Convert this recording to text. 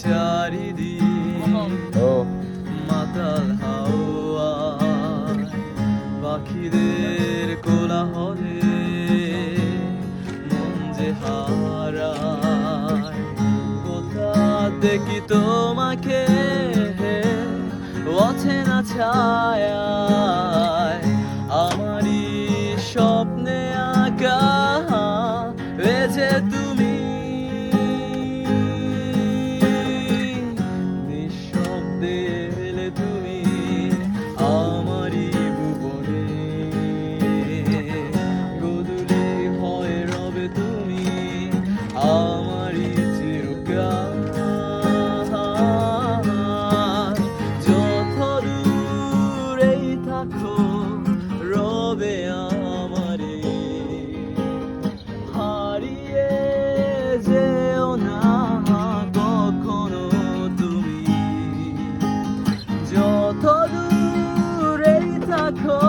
চারিদিক মাতাল হাওয়া পাখিদের কোলাহলে মন যে হারায়। কোথা দেখি তোমাকে অচেনা ছায়ায়, আমারই স্বপ্নে আঁকা যে তুমি। নিঃশব্দে এলে তুমি আমারই ভুবনে, গোধূলি হয়ে রবে তুমি আমারই চিরকাল। যত দূরেই থাকো রবে আমারই, হারিয়ে যেও না কখনো তুমি। যত দূরেই থাকো